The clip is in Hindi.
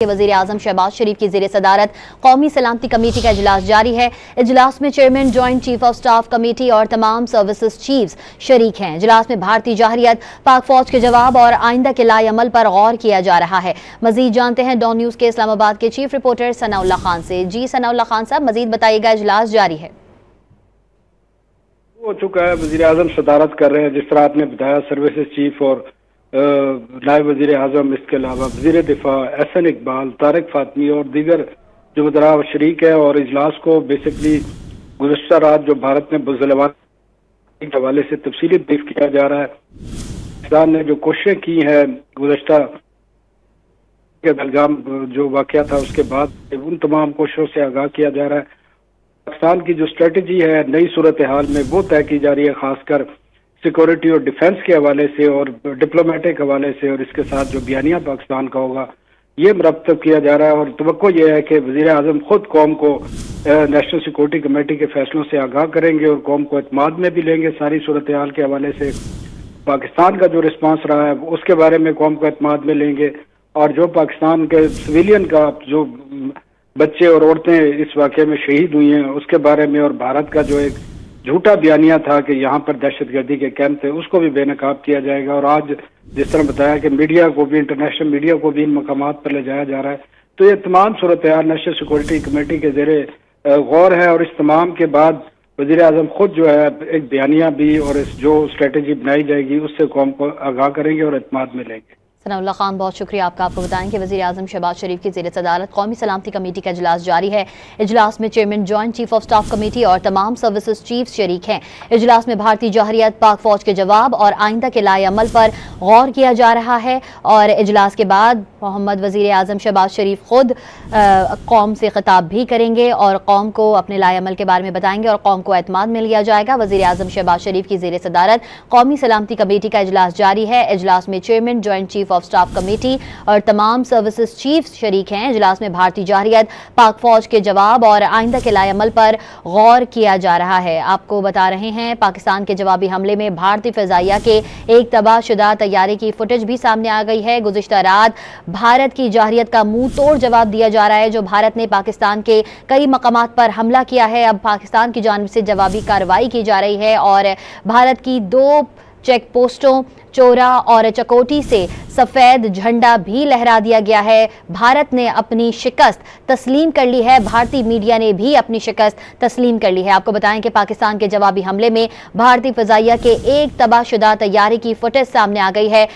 वज़ीर आज़म शहबाज शरीफ की ज़ेर सदारत कौमी सलामती कमेटी का इजलास जारी है। इजलास में chairman, joint chief of staff committee और तमाम सर्विसेज चीफ्स शरीक हैं। इजलास में भारतीय जारहियत, पाक फौज के जवाब और आइंदा के लाए अमल पर गौर किया जा रहा है। मजीद जानते हैं डॉन न्यूज़ के इस्लामाबाद के चीफ रिपोर्टर सनाउल्लाह खान से। जी सनाउल्लाह खान साहब, मजीद बताइएगा, इजलास जारी है हो चुका है, वज़ीर आज़म सदारत कर रहे हैं। जिस तरह आपने बताया, सर्विसेज चीफ और नायब वज़ीर आज़म, इसके अलावा वज़ीर दिफा एहसन इकबाल, तारिक फातमी और दीगर जो वज़रा शरीक है। और इजलास को बेसिकली गुज़श्ता रात जो भारत ने बुज़लवान के हवाले से तफसीली ब्रीफ किया जा रहा है। पाकिस्तान ने जो कोशिशें की हैं गुज़श्ता के बलगाम जो वाक़या था उसके बाद, उन तमाम कोशिशों से आगाह किया जा रहा है। पाकिस्तान की जो स्ट्रेटजी है नई सूरत हाल में वो तय की जा रही है, खासकर सिक्योरिटी और डिफेंस के हवाले से और डिप्लोमेटिक हवाले से, और इसके साथ जो बयानिया पाकिस्तान का होगा ये मरतब किया जा रहा है। और तवक्को ये है कि वज़ीर आज़म खुद कौम को नेशनल सिक्योरिटी कमेटी के फैसलों से आगाह करेंगे और कौम को एतमाद में भी लेंगे। सारी सूरत हाल के हवाले से पाकिस्तान का जो रिस्पांस रहा है उसके बारे में कौम को एतमाद में लेंगे। और जो पाकिस्तान के सिविलियन का जो बच्चे और औरतें इस वाक़े में शहीद हुई हैं उसके बारे में, और भारत का जो एक झूठा बयानिया था कि यहाँ पर दहशतगर्दी के कैंप थे, उसको भी बेनकाब किया जाएगा। और आज जिस तरह बताया कि मीडिया को भी, इंटरनेशनल मीडिया को भी इन मकामात पर ले जाया जा रहा है, तो ये तमाम सूरत हाल नेशनल सिक्योरिटी कमेटी के ज़ेरे गौर है। और इस तमाम के बाद वज़ीर आज़म खुद जो है एक बयानिया भी और इस जो स्ट्रेटजी बनाई जाएगी उससे कौम को आगाह करेंगे और एतमाद में लेंगे। सनाउल्लाह खान, बहुत शुक्रिया आपका। आपको बताएं कि वज़ीर आज़म शहबाज शरीफ की ज़ेर सदारत कौमी सलामती कमेटी का इजलास जारी है। इजलास में chairman, joint chief of staff committee और तमाम सर्विसेज चीफ शरीक हैं। इजलास में भारतीय जारहियत, पाक फौज के जवाब और आइंदा के लाए अमल पर गौर किया जा रहा है। और इजलास के बाद मोहम्मद वज़ीर आज़म शहबाज शरीफ खुद कौम से खिताब भी करेंगे और कौम को अपने लाए अमल के बारे में बताएंगे और कौम को एतमाद में लिया जाएगा। वज़ीर आज़म शहबाज शरीफ की ज़ेर सदारत कौमी सलामती कमेटी का इजलास जारी है। इजलास में chairman, joint chief of staff committee और तमाम सर्विसेज चीफ शरीक हैं। इजलास में भारतीय जारहियत, पाक फौज के जवाब और आइंदा के लाए अमल पर गौर किया जा रहा है। आपको बता रहे हैं, पाकिस्तान के जवाबी हमले में भारतीय फ़िज़ाइया के एक तबाहशुदा तैयारे की फुटेज भी सामने आ गई है। गुज़िश्ता रात भारत की जारहियत का मुंह तोड़ जवाब दिया जा रहा है। जो भारत ने पाकिस्तान के कई मकामात पर हमला किया है, अब पाकिस्तान की जानिब से जवाबी कार्रवाई की जा रही है। और भारत की 2 चेक पोस्टों चोरा और चकोटी से सफेद झंडा भी लहरा दिया गया है। भारत ने अपनी शिकस्त तस्लीम कर ली है, भारतीय मीडिया ने भी अपनी शिकस्त तस्लीम कर ली है। आपको बताएं कि पाकिस्तान के जवाबी हमले में भारतीय फ़िज़ाइया के एक तबाहशुदा तैयारे की फुटेज सामने आ गई है।